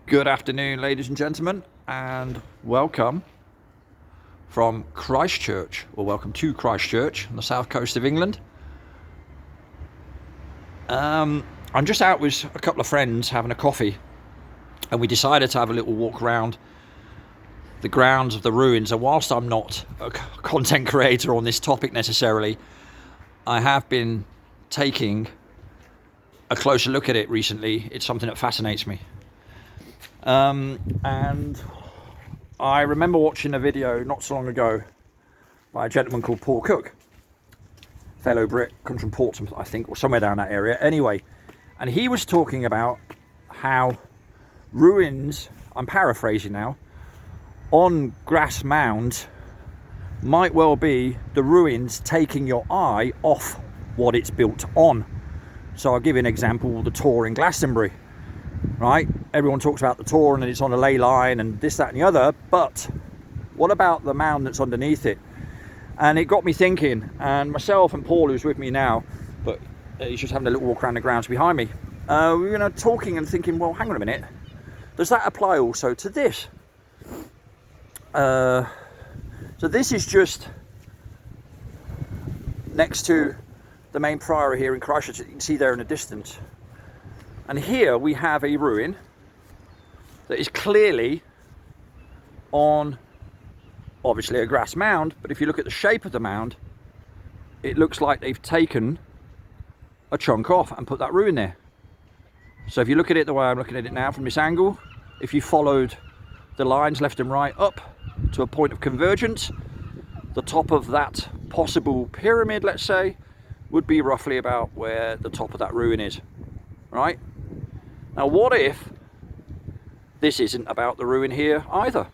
Good afternoon, ladies and gentlemen, and welcome from Christchurch, or welcome to Christchurch on the south coast of England. I'm just out with a couple of friends having a coffee, and we decided to have a little walk around the grounds of the ruins. And whilst I'm not a content creator on this topic necessarily, I have been taking a closer look at it recently. It's something that fascinates me. And I remember watching a video not so long ago by a gentleman called Paul Cook, fellow Brit, comes from Portsmouth, I think, or somewhere down that area. Anyway, and he was talking about how ruins, I'm paraphrasing now, on grass mounds might well be the ruins taking your eye off what it's built on. So I'll give you an example, the Tor in Glastonbury. Right, everyone talks about the Tor and it's on a ley line and this, that and the other, but what about the mound that's underneath it? And it got me thinking, and myself and Paul, who's with me now, but he's just having a little walk around the grounds behind me, we were talking and thinking, well, hang on a minute, does that apply also to this? So this is just next to the main priory here in Christchurch, you can see there in the distance. And here we have a ruin that is clearly on, obviously, a grass mound, but if you look at the shape of the mound, it looks like they've taken a chunk off and put that ruin there. So if you look at it the way I'm looking at it now from this angle, if you followed the lines left and right up to a point of convergence, the top of that possible pyramid, let's say, would be roughly about where the top of that ruin is, right? Now, what if this isn't about the ruin here either,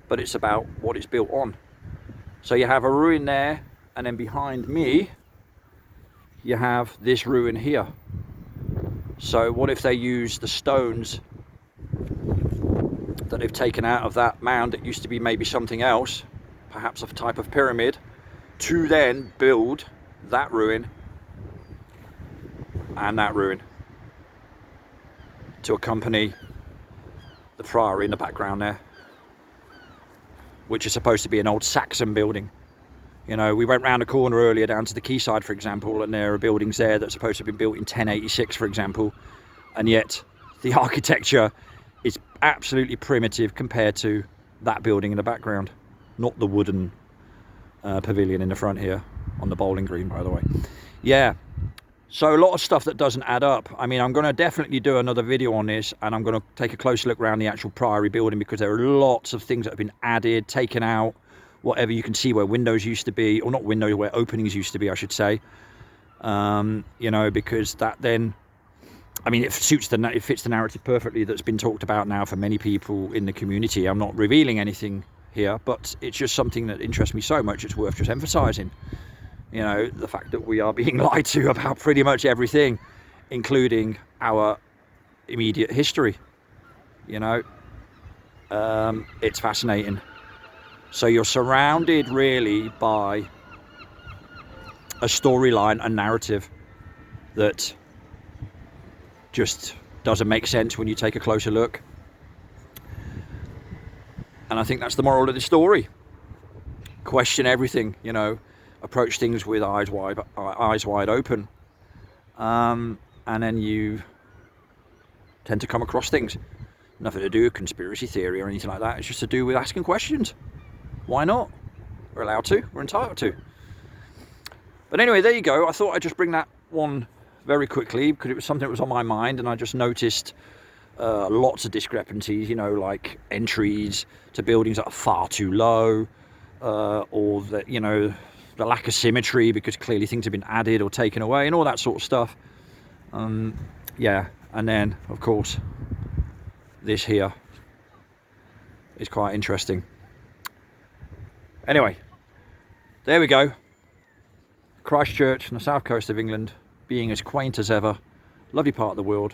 but it's about what it's built on? So you have a ruin there, and then behind me, you have this ruin here. So what if they use the stones that they've taken out of that mound that used to be maybe something else, perhaps a type of pyramid, to then build that ruin and that ruin to accompany the priory in the background there, which is supposed to be an old Saxon building. You know, we went round the corner earlier down to the quayside, for example, and there are buildings there that's supposed to have been built in 1086, for example, and yet the architecture is absolutely primitive compared to that building in the background, not the wooden pavilion in the front here on the bowling green, by the way. Yeah. So a lot of stuff that doesn't add up. I mean, I'm going to definitely do another video on this, and I'm going to take a closer look around the actual priory building, because there are lots of things that have been added, taken out, whatever. You can see where windows used to be, or not windows, where openings used to be, I should say. You know, because that then, I mean, it fits the narrative perfectly that's been talked about now for many people in the community. I'm not revealing anything here, but it's just something that interests me so much, it's worth just emphasizing. You know, the fact that we are being lied to about pretty much everything, including our immediate history. You know, it's fascinating. So you're surrounded really by a storyline, a narrative that just doesn't make sense when you take a closer look. And I think that's the moral of the story. Question everything, you know. Approach things with eyes wide open, and then you tend to come across things. Nothing to do with conspiracy theory or anything like that. It's just to do with asking questions. Why not? We're allowed to. We're entitled to. But anyway, there you go. I thought I'd just bring that one very quickly, because it was something that was on my mind, and I just noticed lots of discrepancies. You know, like entries to buildings that are far too low, or that, you know, the lack of symmetry because clearly things have been added or taken away and all that sort of stuff. Yeah, and then of course this here is quite interesting. Anyway, there we go. Christchurch on the south coast of England, being as quaint as ever. Lovely part of the world.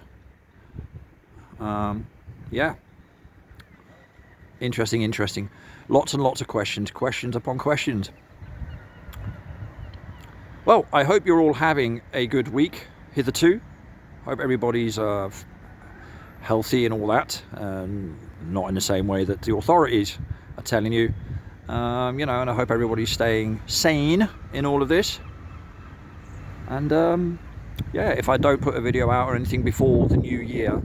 Yeah, interesting. Lots and lots of questions upon questions. Well, I hope you're all having a good week hitherto. Hope everybody's healthy and all that, not in the same way that the authorities are telling you. You know, and I hope everybody's staying sane in all of this. And yeah, if I don't put a video out or anything before the new year,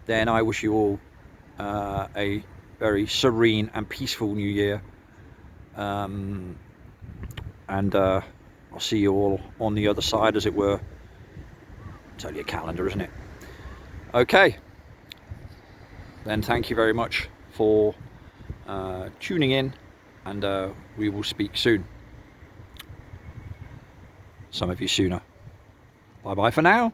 then I wish you all a very serene and peaceful new year. And I'll see you all on the other side, as it were. It's only a calendar, isn't it? Okay. Then thank you very much for tuning in, and we will speak soon. Some of you sooner. Bye bye for now.